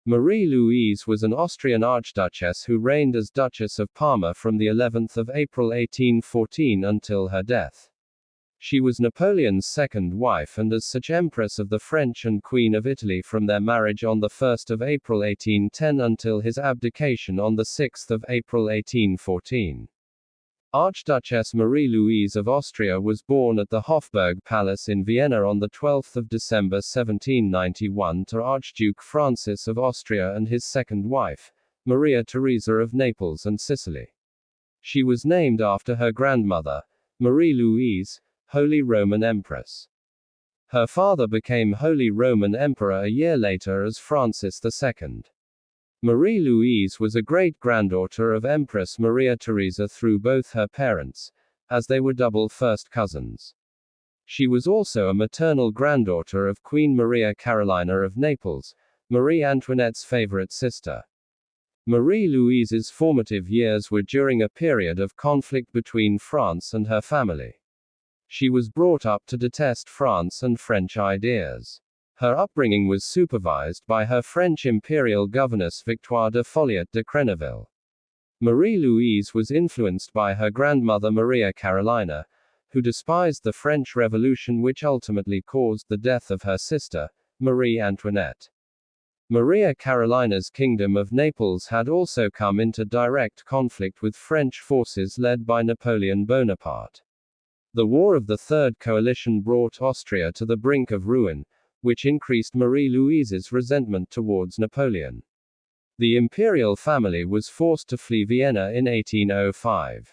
Marie Louise was an Austrian archduchess who reigned as Duchess of Parma from the 11th of April 1814 until her death. She was Napoleon's second wife and as such Empress of the French and Queen of Italy from their marriage on the 1st of April 1810 until his abdication on the 6th of April 1814. Archduchess Marie Louise of Austria was born at the Hofburg Palace in Vienna on the 12th of December 1791 to Archduke Francis of Austria and his second wife, Maria Teresa of Naples and Sicily. She was named after her grandmother, Marie Louise, Holy Roman Empress. Her father became Holy Roman Emperor a year later as Francis II. Marie Louise was a great-granddaughter of Empress Maria Theresa through both her parents, as they were double first cousins. She was also a maternal granddaughter of Queen Maria Carolina of Naples, Marie Antoinette's favorite sister. Marie Louise's formative years were during a period of conflict between France and her family. She was brought up to detest France and French ideas. Her upbringing was supervised by her French imperial governess Victoire de Folliot de Crenneville. Marie Louise was influenced by her grandmother Maria Carolina, who despised the French Revolution which ultimately caused the death of her sister, Marie Antoinette. Maria Carolina's kingdom of Naples had also come into direct conflict with French forces led by Napoleon Bonaparte. The War of the Third Coalition brought Austria to the brink of ruin, which increased Marie Louise's resentment towards Napoleon. The imperial family was forced to flee Vienna in 1805.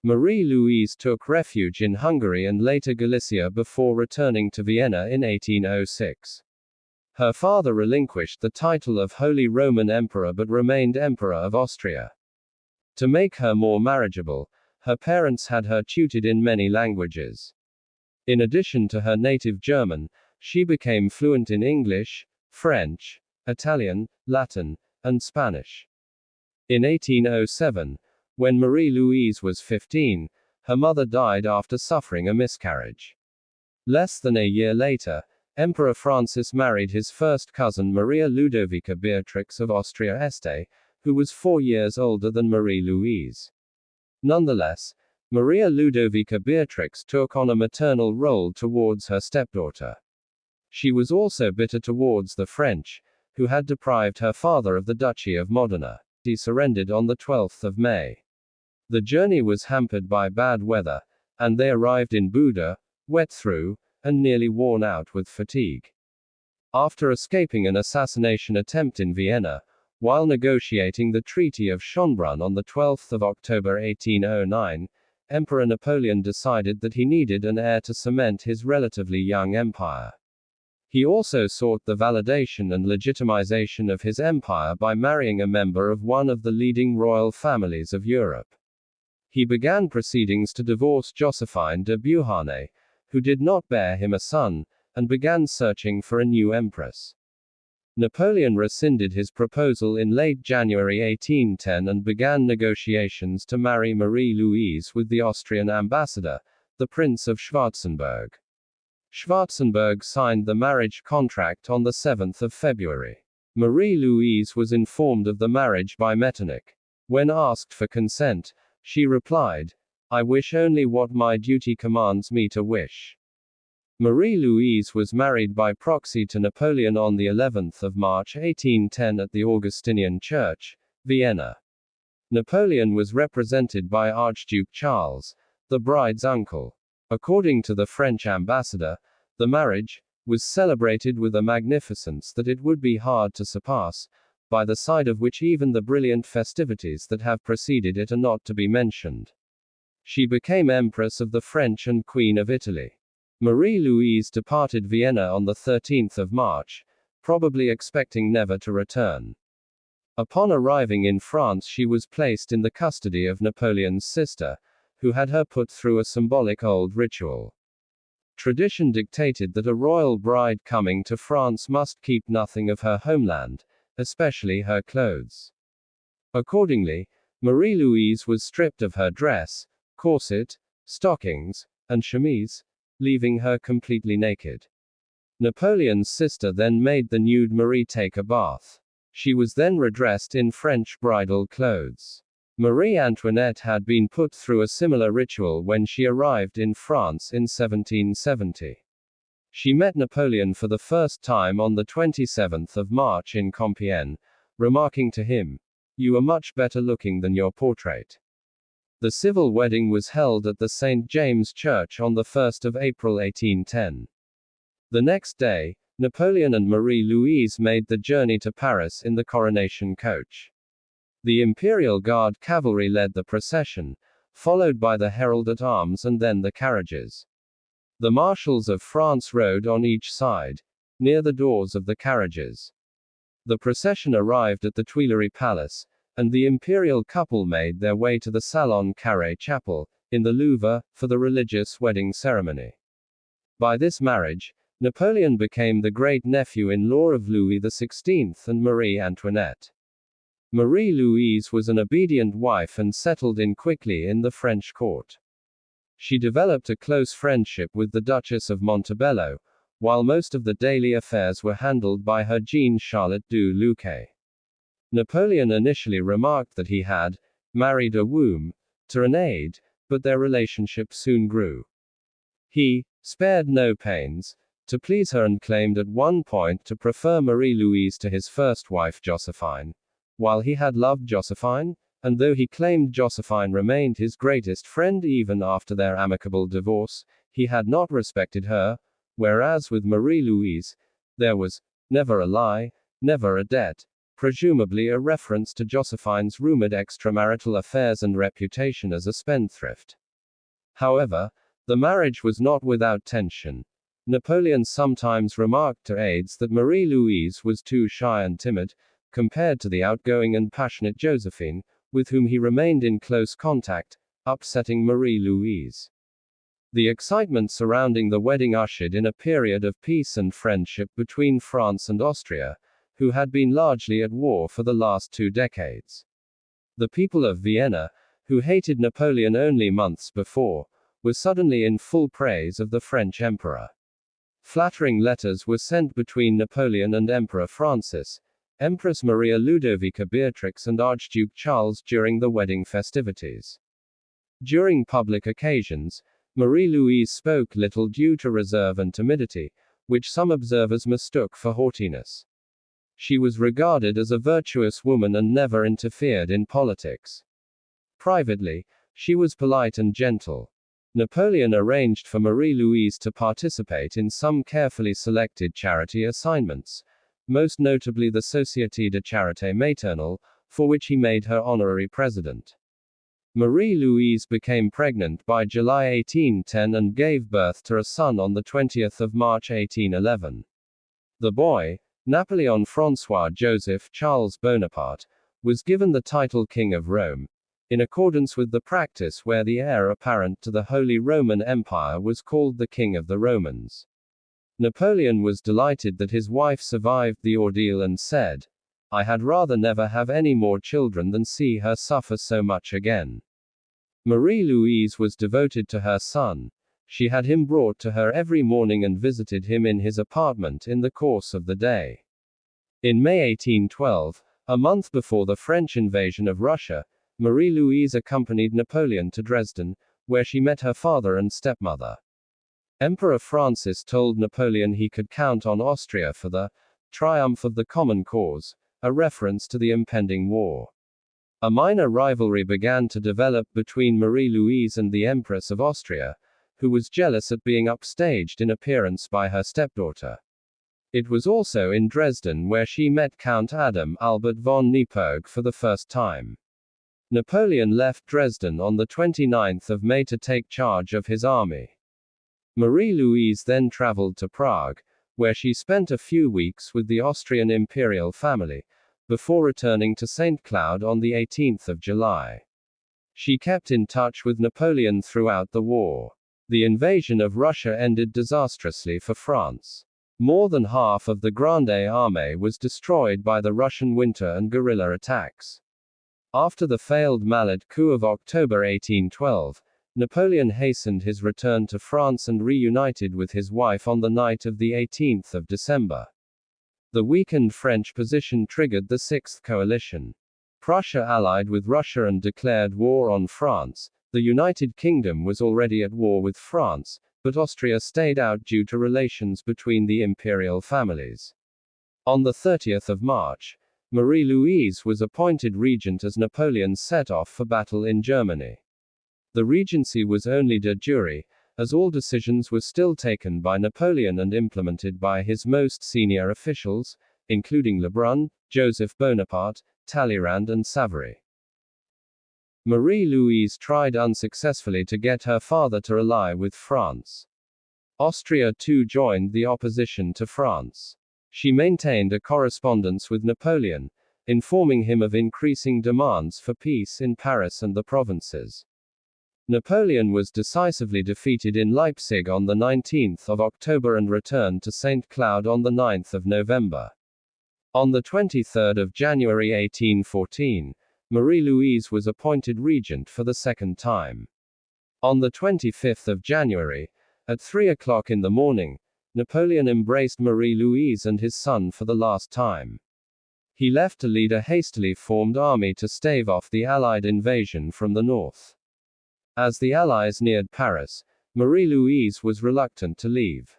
Marie Louise took refuge in Hungary and later Galicia before returning to Vienna in 1806. Her father relinquished the title of Holy Roman Emperor but remained Emperor of Austria. To make her more marriageable, her parents had her tutored in many languages. In addition to her native German, she became fluent in English, French, Italian, Latin, and Spanish. In 1807, when Marie Louise was 15, her mother died after suffering a miscarriage. Less than a year later, Emperor Francis married his first cousin Maria Ludovica Beatrix of Austria-Este, who was 4 years older than Marie Louise. Nonetheless, Maria Ludovica Beatrix took on a maternal role towards her stepdaughter. She was also bitter towards the French, who had deprived her father of the Duchy of Modena. He surrendered on the 12th of May. The journey was hampered by bad weather, and they arrived in Buda, wet through, and nearly worn out with fatigue. After escaping an assassination attempt in Vienna, while negotiating the Treaty of Schönbrunn on the 12th of October 1809, Emperor Napoleon decided that he needed an heir to cement his relatively young empire. He also sought the validation and legitimization of his empire by marrying a member of one of the leading royal families of Europe. He began proceedings to divorce Josephine de Beauharnais, who did not bear him a son, and began searching for a new empress. Napoleon rescinded his proposal in late January 1810 and began negotiations to marry Marie Louise with the Austrian ambassador, the Prince of Schwarzenberg. Schwarzenberg signed the marriage contract on the 7th of February. Marie Louise was informed of the marriage by Metternich. When asked for consent, she replied, "I wish only what my duty commands me to wish." Marie Louise was married by proxy to Napoleon on the 11th of March 1810 at the Augustinian Church, Vienna. Napoleon was represented by Archduke Charles, the bride's uncle. According to the French ambassador, the marriage was celebrated with a magnificence that it would be hard to surpass, by the side of which even the brilliant festivities that have preceded it are not to be mentioned. She became Empress of the French and Queen of Italy. Marie Louise departed Vienna on the 13th of March, probably expecting never to return. Upon arriving in France, she was placed in the custody of Napoleon's sister, who had her put through a symbolic old ritual. Tradition dictated that a royal bride coming to France must keep nothing of her homeland, especially her clothes. Accordingly, Marie Louise was stripped of her dress, corset, stockings, and chemise, leaving her completely naked. Napoleon's sister then made the nude Marie take a bath. She was then redressed in French bridal clothes. Marie Antoinette had been put through a similar ritual when she arrived in France in 1770. She met Napoleon for the first time on the 27th of March in Compiègne, remarking to him, "You are much better looking than your portrait." The civil wedding was held at the St. James Church on the 1st of April 1810. The next day, Napoleon and Marie Louise made the journey to Paris in the coronation coach. The Imperial Guard cavalry led the procession, followed by the herald-at-arms and then the carriages. The marshals of France rode on each side, near the doors of the carriages. The procession arrived at the Tuileries Palace, and the imperial couple made their way to the Salon Carré Chapel, in the Louvre, for the religious wedding ceremony. By this marriage, Napoleon became the great-nephew-in-law of Louis XVI and Marie Antoinette. Marie Louise was an obedient wife and settled in quickly in the French court. She developed a close friendship with the Duchess of Montebello, while most of the daily affairs were handled by her Jean Charlotte du Luque. Napoleon initially remarked that he had married a womb to an aide, but their relationship soon grew. He spared no pains to please her and claimed at one point to prefer Marie Louise to his first wife Josephine. While he had loved Josephine, and though he claimed Josephine remained his greatest friend even after their amicable divorce, he had not respected her, whereas with Marie Louise, there was never a lie, never a debt, presumably a reference to Josephine's rumored extramarital affairs and reputation as a spendthrift. However, the marriage was not without tension. Napoleon sometimes remarked to aides that Marie Louise was too shy and timid, compared to the outgoing and passionate Josephine, with whom he remained in close contact, upsetting Marie Louise. The excitement surrounding the wedding ushered in a period of peace and friendship between France and Austria, who had been largely at war for the last 2 decades. The people of Vienna, who hated Napoleon only months before, were suddenly in full praise of the French emperor. Flattering letters were sent between Napoleon and Emperor Francis, Empress Maria Ludovica Beatrix and Archduke Charles during the wedding festivities. During public occasions, Marie Louise spoke little due to reserve and timidity, which some observers mistook for haughtiness. She was regarded as a virtuous woman and never interfered in politics. Privately, she was polite and gentle. Napoleon arranged for Marie Louise to participate in some carefully selected charity assignments, most notably the Société de Charité Maternelle, for which he made her honorary president. Marie Louise became pregnant by July 1810 and gave birth to a son on the 20th of March 1811. The boy, Napoleon François Joseph Charles Bonaparte, was given the title King of Rome, in accordance with the practice where the heir apparent to the Holy Roman Empire was called the King of the Romans. Napoleon was delighted that his wife survived the ordeal and said, "I had rather never have any more children than see her suffer so much again." Marie Louise was devoted to her son. She had him brought to her every morning and visited him in his apartment in the course of the day. In May 1812, a month before the French invasion of Russia, Marie Louise accompanied Napoleon to Dresden, where she met her father and stepmother. Emperor Francis told Napoleon he could count on Austria for the triumph of the common cause, a reference to the impending war. A minor rivalry began to develop between Marie Louise and the Empress of Austria, who was jealous at being upstaged in appearance by her stepdaughter. It was also in Dresden where she met Count Adam Albert von Neipperg for the first time. Napoleon left Dresden on the 29th of May to take charge of his army. Marie Louise then traveled to Prague, where she spent a few weeks with the Austrian imperial family, before returning to St. Cloud on the 18th of July. She kept in touch with Napoleon throughout the war. The invasion of Russia ended disastrously for France. More than half of the Grande Armée was destroyed by the Russian winter and guerrilla attacks. After the failed Mallet coup of October 1812, Napoleon hastened his return to France and reunited with his wife on the night of the 18th of December. The weakened French position triggered the Sixth Coalition. Prussia allied with Russia and declared war on France. The United Kingdom was already at war with France, but Austria stayed out due to relations between the imperial families. On the 30th of March, Marie Louise was appointed regent as Napoleon set off for battle in Germany. The regency was only de jure, as all decisions were still taken by Napoleon and implemented by his most senior officials, including Lebrun, Joseph Bonaparte, Talleyrand and Savary. Marie Louise tried unsuccessfully to get her father to ally with France. Austria too joined the opposition to France. She maintained a correspondence with Napoleon, informing him of increasing demands for peace in Paris and the provinces. Napoleon was decisively defeated in Leipzig on the 19th of October and returned to St. Cloud on the 9th of November. On the 23rd of January 1814, Marie Louise was appointed regent for the second time. On the 25th of January, at 3 o'clock in the morning, Napoleon embraced Marie Louise and his son for the last time. He left to lead a hastily formed army to stave off the Allied invasion from the north. As the Allies neared Paris, Marie Louise was reluctant to leave.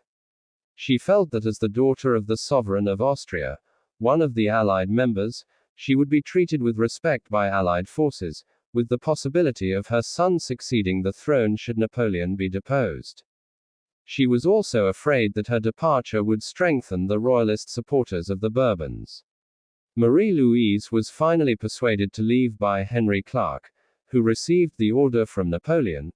She felt that as the daughter of the sovereign of Austria, one of the Allied members, she would be treated with respect by Allied forces, with the possibility of her son succeeding the throne should Napoleon be deposed. She was also afraid that her departure would strengthen the royalist supporters of the Bourbons. Marie Louise was finally persuaded to leave by Henry Clark, who received the order from Napoleon.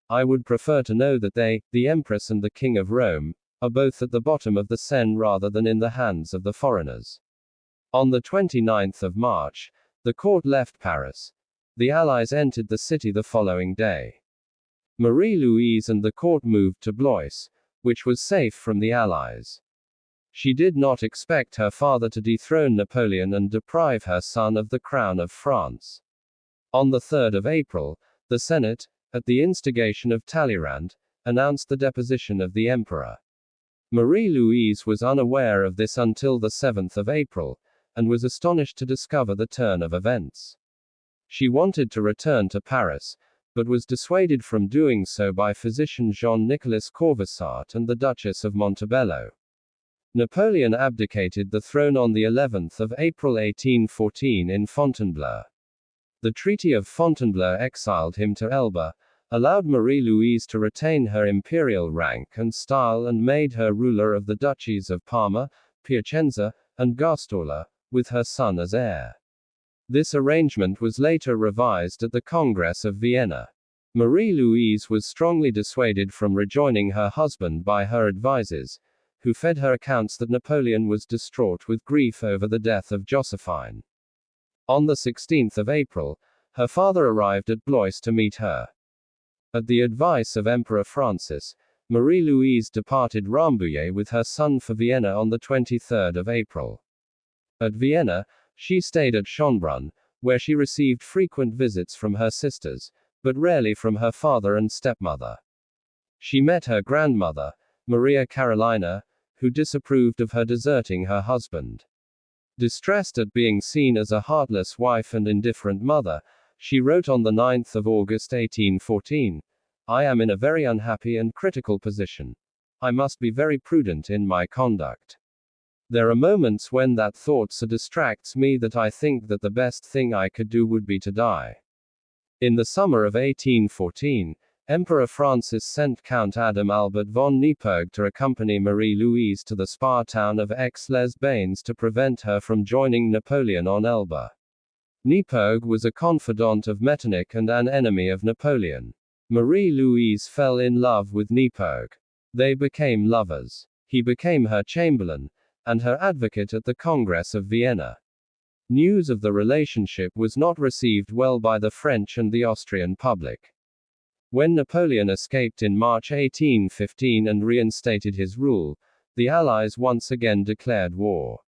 I would prefer to know that they, the Empress and the King of Rome, are both at the bottom of the Seine rather than in the hands of the foreigners. On the 29th of March, the court left Paris. The Allies entered the city the following day. Marie Louise and the court moved to Blois, which was safe from the Allies. She did not expect her father to dethrone Napoleon and deprive her son of the crown of France. On the 3rd of April, the Senate, at the instigation of Talleyrand, announced the deposition of the emperor. Marie Louise was unaware of this until the 7th of April, and was astonished to discover the turn of events. She wanted to return to Paris, but was dissuaded from doing so by physician Jean-Nicolas Corvisart and the Duchess of Montebello. Napoleon abdicated the throne on the 11th of April 1814 in Fontainebleau. The Treaty of Fontainebleau exiled him to Elba, allowed Marie Louise to retain her imperial rank and style and made her ruler of the duchies of Parma, Piacenza, and Guastalla, with her son as heir. This arrangement was later revised at the Congress of Vienna. Marie Louise was strongly dissuaded from rejoining her husband by her advisers, who fed her accounts that Napoleon was distraught with grief over the death of Josephine. On the 16th of April, her father arrived at Blois to meet her. At the advice of Emperor Francis, Marie Louise departed Rambouillet with her son for Vienna on the 23rd of April. At Vienna, she stayed at Schönbrunn, where she received frequent visits from her sisters, but rarely from her father and stepmother. She met her grandmother, Maria Carolina, who disapproved of her deserting her husband. Distressed at being seen as a heartless wife and indifferent mother, she wrote on the 9th of August 1814, I am in a very unhappy and critical position. I must be very prudent in my conduct. There are moments when that thought so distracts me that I think that the best thing I could do would be to die. In the summer of 1814, Emperor Francis sent Count Adam Albert von Nepogue to accompany Marie Louise to the spa town of Aix-les-Bains to prevent her from joining Napoleon on Elba. Nepogue was a confidant of Metternich and an enemy of Napoleon. Marie Louise fell in love with Nepogue. They became lovers. He became her chamberlain, and her advocate at the Congress of Vienna. News of the relationship was not received well by the French and the Austrian public. When Napoleon escaped in March 1815 and reinstated his rule, the Allies once again declared war.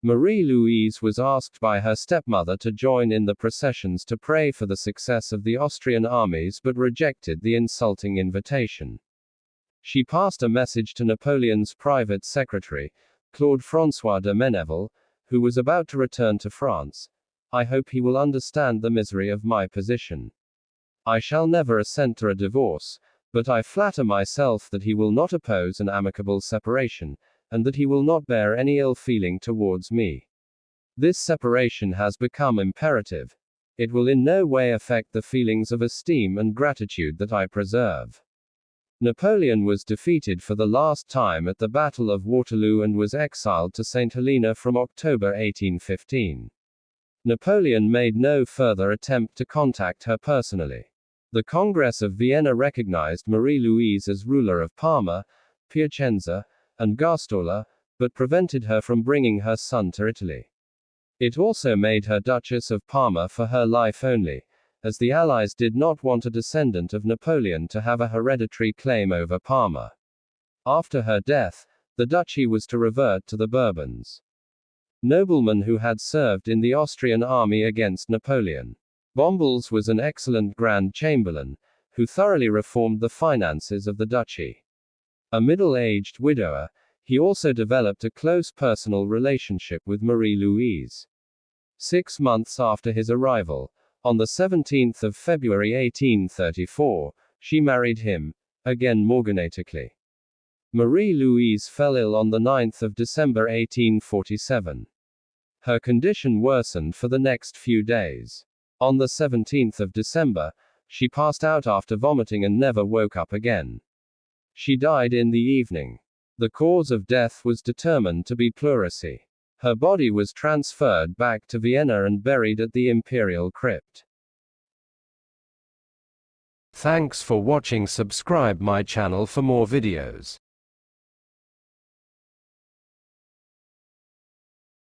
Marie Louise was asked by her stepmother to join in the processions to pray for the success of the Austrian armies but rejected the insulting invitation. She passed a message to Napoleon's private secretary, Claude François de Méneval, who was about to return to France. I hope he will understand the misery of my position. I shall never assent to a divorce, but I flatter myself that he will not oppose an amicable separation, and that he will not bear any ill feeling towards me. This separation has become imperative. It will in no way affect the feelings of esteem and gratitude that I preserve. Napoleon was defeated for the last time at the Battle of Waterloo and was exiled to St. Helena from October 1815. Napoleon made no further attempt to contact her personally. The Congress of Vienna recognized Marie Louise as ruler of Parma, Piacenza, and Guastalla, but prevented her from bringing her son to Italy. It also made her Duchess of Parma for her life only, as the Allies did not want a descendant of Napoleon to have a hereditary claim over Parma. After her death, the duchy was to revert to the Bourbons. Nobleman who had served in the Austrian army against Napoleon. Bombles was an excellent Grand Chamberlain, who thoroughly reformed the finances of the duchy. A middle-aged widower, he also developed a close personal relationship with Marie Louise. 6 months after his arrival, on the 17th of February 1834, she married him, again morganatically. Marie Louise fell ill on the 9th of December 1847. Her condition worsened for the next few days. On the 17th of December, she passed out after vomiting and never woke up again. She died in the evening. The cause of death was determined to be pleurisy. Her body was transferred back to Vienna and buried at the Imperial Crypt. Thanks for watching. Subscribe my channel for more videos.